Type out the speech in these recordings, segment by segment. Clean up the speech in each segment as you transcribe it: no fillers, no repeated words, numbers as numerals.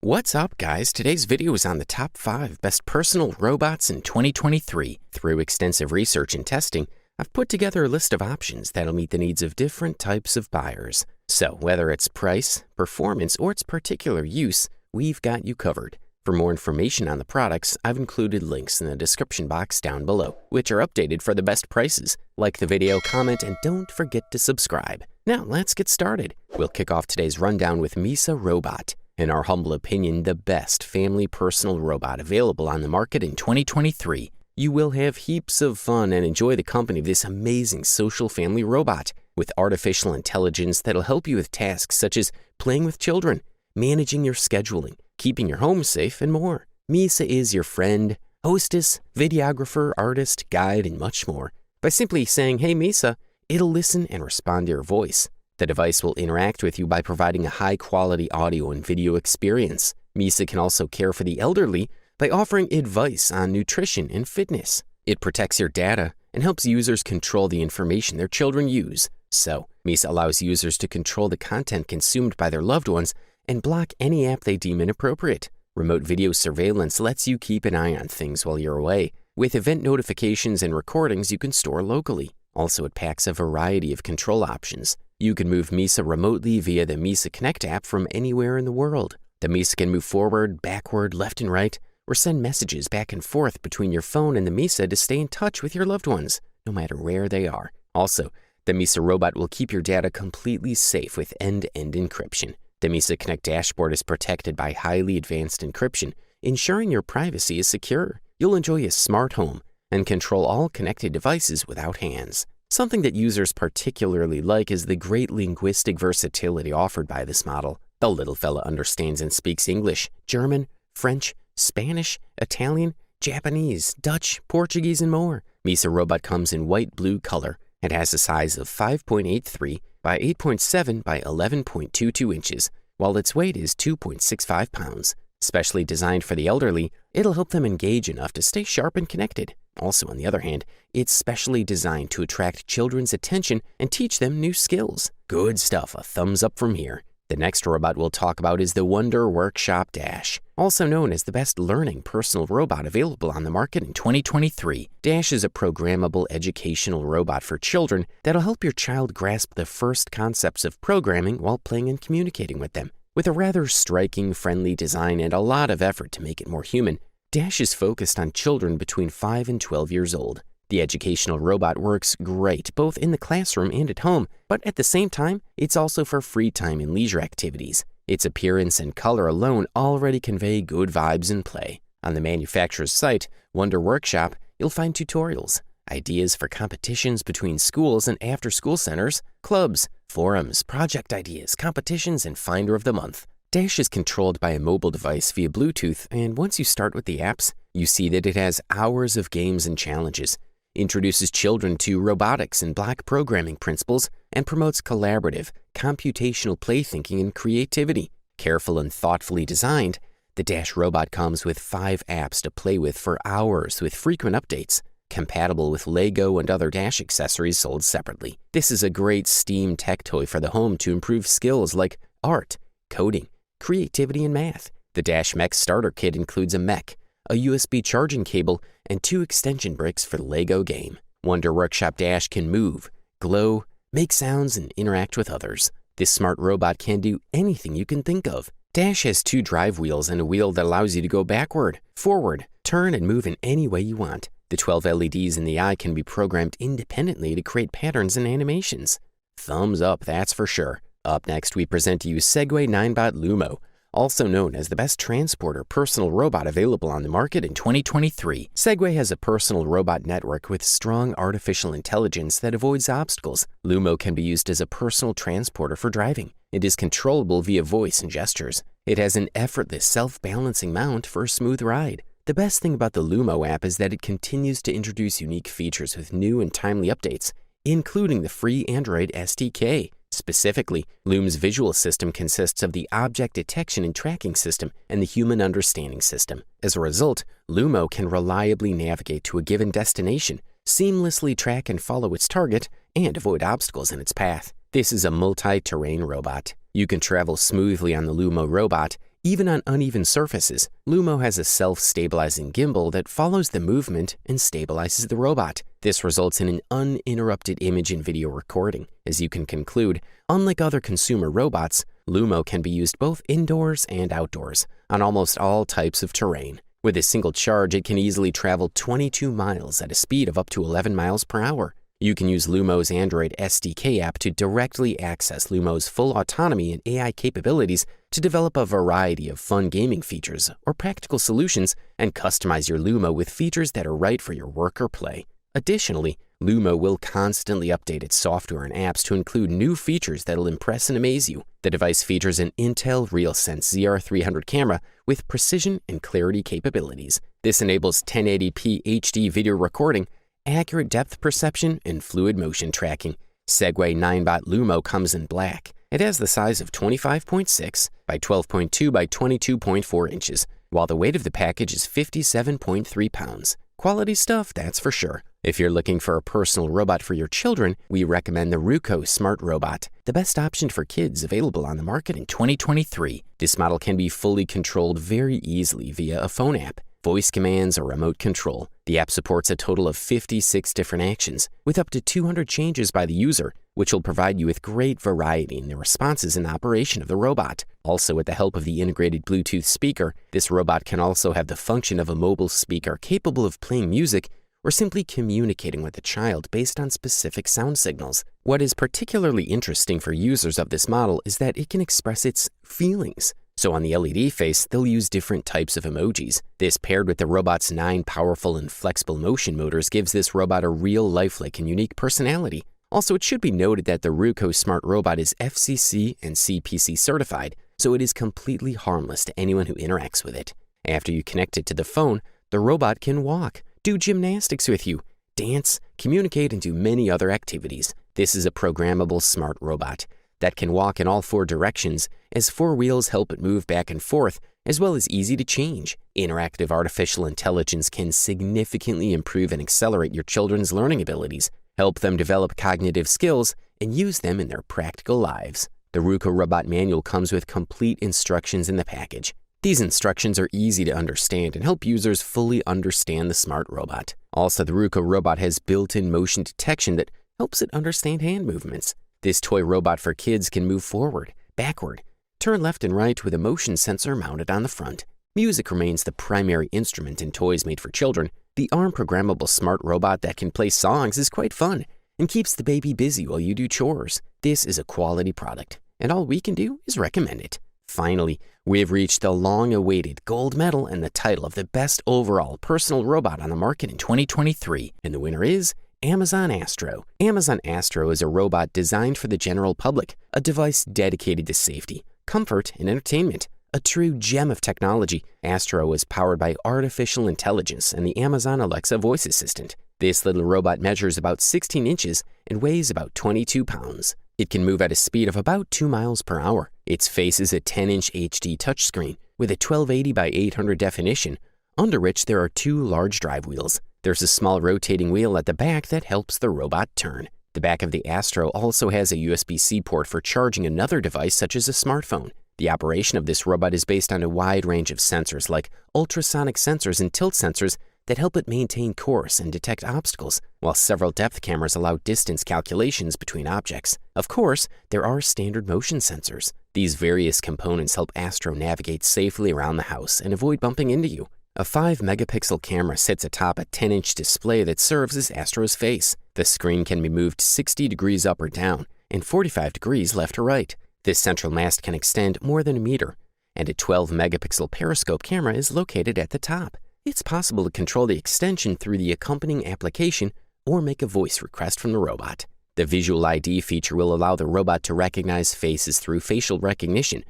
What's up, guys? Today's video is on the top 5 best personal robots in 2023. Through extensive research and testing, I've put together a list of options that'll meet the needs of different types of buyers. So whether it's price, performance, or its particular use, we've got you covered. For more information on the products, I've included links in the description box down below, which are updated for the best prices. Like the video, comment, and don't forget to subscribe. Now let's get started. We'll kick off today's rundown with Misa Robot. In our humble opinion, the best family personal robot available on the market in 2023. You will have heaps of fun and enjoy the company of this amazing social family robot with artificial intelligence that'll help you with tasks such as playing with children, managing your scheduling, keeping your home safe, and more. Misa is your friend, hostess, videographer, artist, guide, and much more. By simply saying, "Hey Misa," it'll listen and respond to your voice. The device will interact with you by providing a high-quality audio and video experience. Misa can also care for the elderly by offering advice on nutrition and fitness. It protects your data and helps users control the information their children use. So, Misa allows users to control the content consumed by their loved ones and block any app they deem inappropriate. Remote video surveillance lets you keep an eye on things while you're away. With event notifications and recordings you can store locally. Also, it packs a variety of control options. You can move Misa remotely via the Misa Connect app from anywhere in the world. The Misa can move forward, backward, left and right, or send messages back and forth between your phone and the Misa to stay in touch with your loved ones, no matter where they are. Also, the Misa Robot will keep your data completely safe with end-to-end encryption. The Misa Connect dashboard is protected by highly advanced encryption, ensuring your privacy is secure. You'll enjoy a smart home and control all connected devices without hands. Something that users particularly like is the great linguistic versatility offered by this model. The little fella understands and speaks English, German, French, Spanish, Italian, Japanese, Dutch, Portuguese, and more. Misa Robot comes in white-blue color and has a size of 5.83 by 8.7 by 11.22 inches, while its weight is 2.65 pounds. Specially designed for the elderly, it'll help them engage enough to stay sharp and connected. Also, on the other hand, it's specially designed to attract children's attention and teach them new skills. Good stuff, a thumbs up from here. The next robot we'll talk about is the Wonder Workshop Dash. Also known as the best learning personal robot available on the market in 2023. Dash is a programmable educational robot for children that'll help your child grasp the first concepts of programming while playing and communicating with them. With a rather striking, friendly design and a lot of effort to make it more human, Dash is focused on children between 5 and 12 years old. The educational robot works great both in the classroom and at home, but at the same time, it's also for free time and leisure activities. Its appearance and color alone already convey good vibes and play. On the manufacturer's site, Wonder Workshop, you'll find tutorials, ideas for competitions between schools and after-school centers, clubs, forums, project ideas, competitions, and Finder of the Month. Dash is controlled by a mobile device via Bluetooth, and once you start with the apps, you see that it has hours of games and challenges, introduces children to robotics and block programming principles, and promotes collaborative, computational playthinking and creativity. Careful and thoughtfully designed, the Dash robot comes with 5 apps to play with for hours with frequent updates, compatible with Lego and other Dash accessories sold separately. This is a great STEAM tech toy for the home to improve skills like art, coding, creativity, and math. The Dash Mech Starter Kit includes a mech, a USB charging cable, and 2 extension bricks for the Lego game. Wonder Workshop Dash can move, glow, make sounds, and interact with others. This smart robot can do anything you can think of. Dash has 2 drive wheels and a wheel that allows you to go backward, forward, turn, and move in any way you want. The 12 LEDs in the eye can be programmed independently to create patterns and animations. Thumbs up, that's for sure. Up next, we present to you Segway Ninebot Lumo, also known as the best transporter personal robot available on the market in 2023. Segway has a personal robot network with strong artificial intelligence that avoids obstacles. Lumo can be used as a personal transporter for driving. It is controllable via voice and gestures. It has an effortless self-balancing mount for a smooth ride. The best thing about the Lumo app is that it continues to introduce unique features with new and timely updates, including the free Android SDK. Specifically, Loom's visual system consists of the object detection and tracking system and the human understanding system. As a result, Lumo can reliably navigate to a given destination, seamlessly track and follow its target, and avoid obstacles in its path. This is a multi-terrain robot. You can travel smoothly on the Lumo robot Even on uneven surfaces, Lumo has a self-stabilizing gimbal that follows the movement and stabilizes the robot. This results in an uninterrupted image and video recording. As you can conclude, unlike other consumer robots, Lumo can be used both indoors and outdoors, on almost all types of terrain. With a single charge, it can easily travel 22 miles at a speed of up to 11 miles per hour. You can use Lumo's Android SDK app to directly access Lumo's full autonomy and AI capabilities to develop a variety of fun gaming features or practical solutions and customize your Lumo with features that are right for your work or play. Additionally, Lumo will constantly update its software and apps to include new features that'll impress and amaze you. The device features an Intel RealSense ZR300 camera with precision and clarity capabilities. This enables 1080p HD video recording, accurate depth perception, and fluid motion tracking. Segway Ninebot Lumo comes in black. It has the size of 25.6 by 12.2 by 22.4 inches, while the weight of the package is 57.3 pounds. Quality stuff, that's for sure. If you're looking for a personal robot for your children, we recommend the Ruko Smart Robot, the best option for kids available on the market in 2023. This model can be fully controlled very easily via a phone app, voice commands, or remote control. The app supports a total of 56 different actions, with up to 200 changes by the user, which will provide you with great variety in the responses and operation of the robot. Also, with the help of the integrated Bluetooth speaker, this robot can also have the function of a mobile speaker capable of playing music or simply communicating with the child based on specific sound signals. What is particularly interesting for users of this model is that it can express its feelings. So on the LED face, they'll use different types of emojis. This, paired with the robot's 9 powerful and flexible motion motors, gives this robot a real lifelike and unique personality. Also, it should be noted that the Ruko Smart Robot is FCC and CPC certified, so it is completely harmless to anyone who interacts with it. After you connect it to the phone, the robot can walk, do gymnastics with you, dance, communicate, and do many other activities. This is a programmable smart robot that can walk in all 4 directions, as 4 wheels help it move back and forth, as well as easy to change. Interactive artificial intelligence can significantly improve and accelerate your children's learning abilities, help them develop cognitive skills, and use them in their practical lives. The Ruko Robot Manual comes with complete instructions in the package. These instructions are easy to understand and help users fully understand the smart robot. Also, the Ruko Robot has built-in motion detection that helps it understand hand movements. This toy robot for kids can move forward, backward, turn left and right with a motion sensor mounted on the front. Music remains the primary instrument in toys made for children. The ARM-programmable smart robot that can play songs is quite fun and keeps the baby busy while you do chores. This is a quality product, and all we can do is recommend it. Finally, we have reached the long-awaited gold medal and the title of the best overall personal robot on the market in 2023, and the winner is Amazon Astro. Amazon Astro is a robot designed for the general public, a device dedicated to safety, comfort, and entertainment. A true gem of technology, Astro is powered by artificial intelligence and the Amazon Alexa voice assistant. This little robot measures about 16 inches and weighs about 22 pounds. It can move at a speed of about 2 miles per hour. Its face is a 10-inch HD touchscreen with a 1280 by 800 definition, under which there are 2 large drive wheels. There's a small rotating wheel at the back that helps the robot turn. The back of the Astro also has a USB-C port for charging another device such as a smartphone. The operation of this robot is based on a wide range of sensors like ultrasonic sensors and tilt sensors that help it maintain course and detect obstacles, while several depth cameras allow distance calculations between objects. Of course, there are standard motion sensors. These various components help Astro navigate safely around the house and avoid bumping into you. A 5-megapixel camera sits atop a 10-inch display that serves as Astro's face. The screen can be moved 60 degrees up or down and 45 degrees left or right. This central mast can extend more than a meter, and a 12-megapixel periscope camera is located at the top. It's possible to control the extension through the accompanying application or make a voice request from the robot. The Visual ID feature will allow the robot to recognize faces through facial recognition,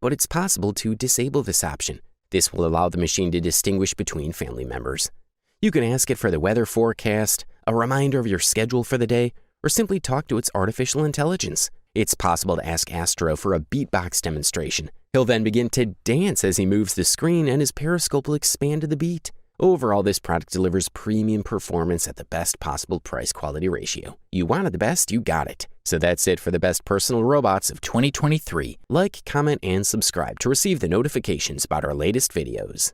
but it's possible to disable this option. This will allow the machine to distinguish between family members. You can ask it for the weather forecast, a reminder of your schedule for the day, or simply talk to its artificial intelligence. It's possible to ask Astro for a beatbox demonstration. He'll then begin to dance as he moves the screen, and his periscope will expand to the beat. Overall, this product delivers premium performance at the best possible price-quality ratio. You wanted the best, you got it. So that's it for the best personal robots of 2023. Like, comment, and subscribe to receive the notifications about our latest videos.